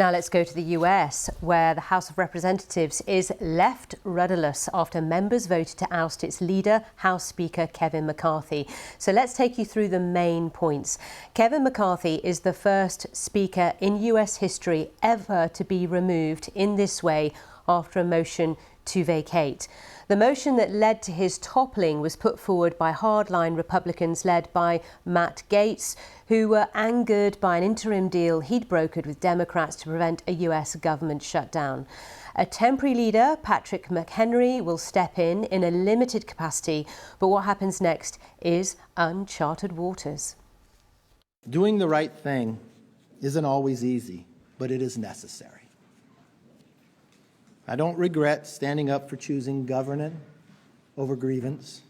Now let's go to the US, where the House of Representatives is left rudderless after members voted to oust its leader, House Speaker Kevin McCarthy. So let's take you through the main points. Kevin McCarthy is the first speaker in US history ever to be removed in this way after a motion to vacate. The motion that led to his toppling was put forward by hardline Republicans led by Matt Gaetz, who were angered by an interim deal he'd brokered with Democrats to prevent a US government shutdown. A temporary leader, Patrick McHenry, will step in a limited capacity, but what happens next is uncharted waters. Doing the right thing isn't always easy, but it is necessary. I don't regret standing up for choosing governance over grievance.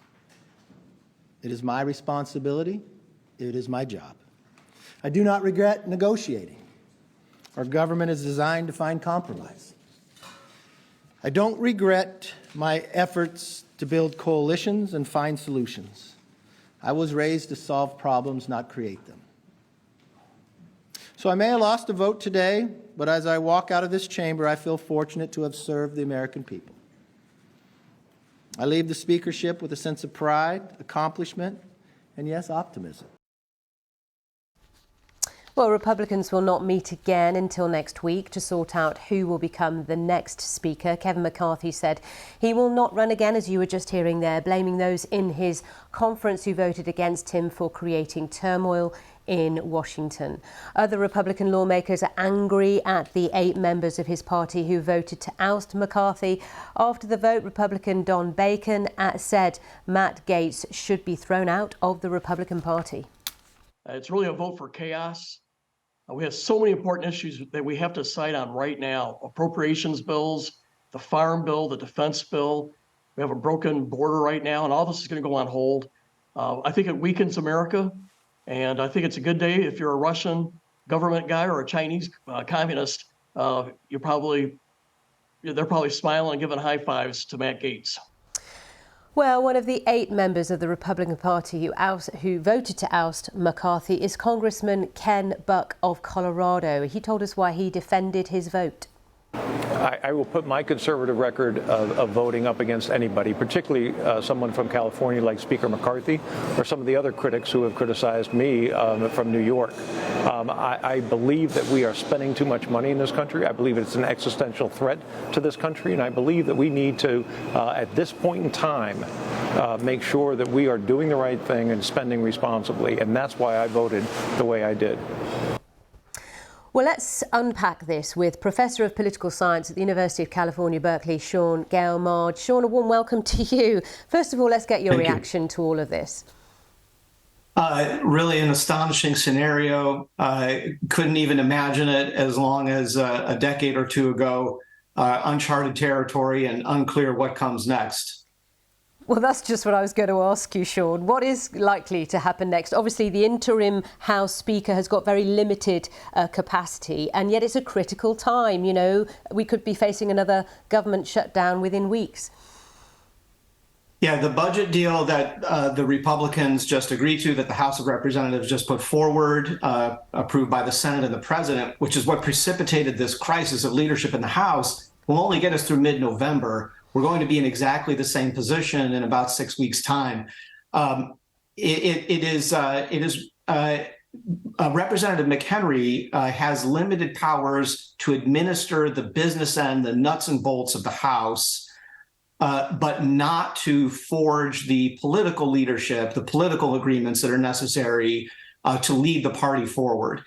It is my responsibility. It is my job. I do not regret negotiating. Our government is designed to find compromise. I don't regret my efforts to build coalitions and find solutions. I was raised to solve problems, not create them. So I may have lost a vote today, but as I walk out of this chamber, I feel fortunate to have served the American people. I leave the speakership with a sense of pride, accomplishment, and yes, optimism. Well, Republicans will not meet again until next week to sort out who will become the next speaker. Kevin McCarthy said he will not run again, as you were just hearing there, blaming those in his conference who voted against him for creating turmoil in Washington. Other Republican lawmakers are angry at the 8 members of his party who voted to oust McCarthy. After the vote, Republican Don Bacon said Matt Gaetz should be thrown out of the Republican Party. It's really a vote for chaos. We have so many important issues that we have to decide on right now. Appropriations bills, the farm bill, the defense bill. We have a broken border right now, and all this is going to go on hold. I think it weakens America, and I think it's a good day if you're a Russian government guy or a Chinese communist. They're probably smiling and giving high fives to Matt Gaetz. Well, one of the 8 members of the Republican Party who voted to oust McCarthy is Congressman Ken Buck of Colorado. He told us why he defended his vote. I will put my conservative record of voting up against anybody, particularly someone from California like Speaker McCarthy or some of the other critics who have criticized me from New York. I believe that we are spending too much money in this country. I believe it's an existential threat to this country, and I believe that we need to, at this point in time, make sure that we are doing the right thing and spending responsibly, and that's why I voted the way I did. Well, let's unpack this with Professor of Political Science at the University of California, Berkeley, Sean Gale-Marge. Sean, a warm welcome to you. First of all, let's get your reaction to all of this. Really an astonishing scenario. Couldn't even imagine it as long as a decade or two ago. Uncharted territory and unclear what comes next. Well, that's just what I was going to ask you, Sean. What is likely to happen next? Obviously, the interim House Speaker has got very limited capacity, and yet it's a critical time. You know, we could be facing another government shutdown within weeks. Yeah, the budget deal that the Republicans just agreed to, that the House of Representatives just put forward, approved by the Senate and the President, which is what precipitated this crisis of leadership in the House, will only get us through mid-November. We're going to be in exactly the same position in about 6 weeks' time. Representative McHenry has limited powers to administer the business end, the nuts and bolts of the House, but not to forge the political leadership, the political agreements that are necessary to lead the party forward.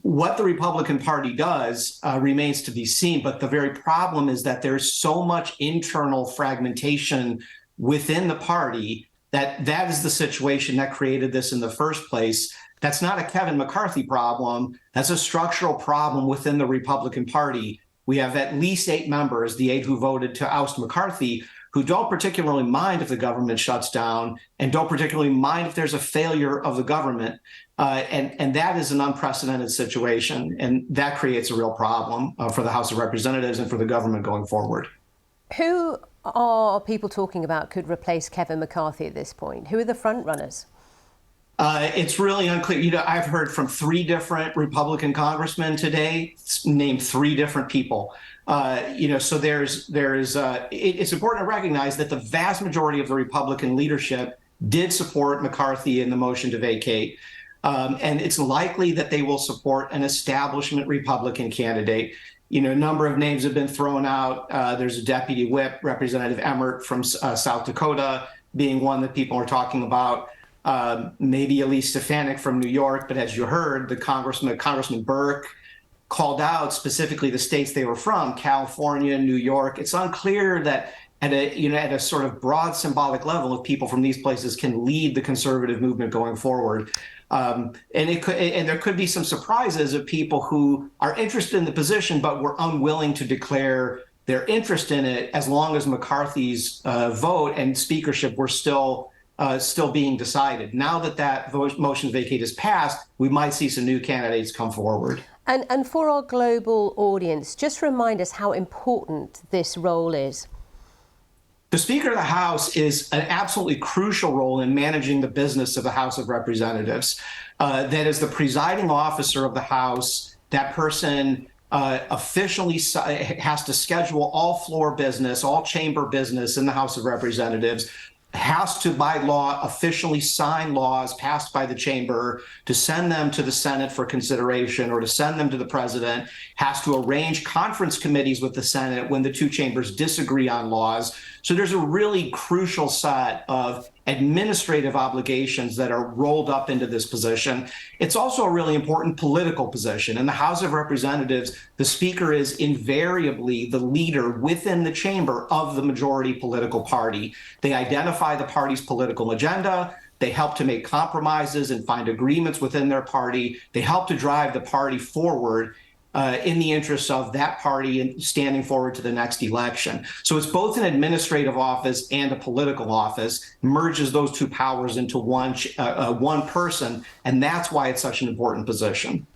What the Republican Party does remains to be seen, but the very problem is that there's so much internal fragmentation within the party that is the situation that created this in the first place. That's not a Kevin McCarthy problem. That's a structural problem within the Republican Party. We have at least 8 members, the 8 who voted to oust McCarthy, who don't particularly mind if the government shuts down and don't particularly mind if there's a failure of the government. And that is an unprecedented situation, and that creates a real problem for the House of Representatives and for the government going forward. Who are people talking about could replace Kevin McCarthy at this point? Who are the front runners? It's really unclear. I've heard from 3 different Republican congressmen today, name 3 different people. So it's important to recognize that the vast majority of the Republican leadership did support McCarthy in the motion to vacate. And it's likely that they will support an establishment Republican candidate. A number of names have been thrown out. There's a deputy whip, Representative Emmert from South Dakota, being one that people are talking about. Maybe Elise Stefanik from New York, but as you heard, Congressman Burke called out specifically the states they were from, California, New York. It's unclear that at a sort of broad symbolic level, if people from these places can lead the conservative movement going forward. And there could be some surprises of people who are interested in the position but were unwilling to declare their interest in it as long as McCarthy's vote and speakership were still being decided. Now that motion to vacate is passed, we might see some new candidates come forward. And for our global audience, just remind us how important this role is. The Speaker of the House is an absolutely crucial role in managing the business of the House of Representatives. That is the presiding officer of the House. That person officially has to schedule all floor business, all chamber business in the House of Representatives, has to, by law, officially sign laws passed by the chamber to send them to the Senate for consideration or to send them to the president, has to arrange conference committees with the Senate when the 2 chambers disagree on laws. So there's a really crucial set of administrative obligations that are rolled up into this position. It's also a really important political position. In the House of Representatives, the Speaker is invariably the leader within the chamber of the majority political party. They identify the party's political agenda. They help to make compromises and find agreements within their party. They help to drive the party forward in the interests of that party and standing forward to the next election. So it's both an administrative office and a political office, merges those 2 powers into one person, and that's why it's such an important position.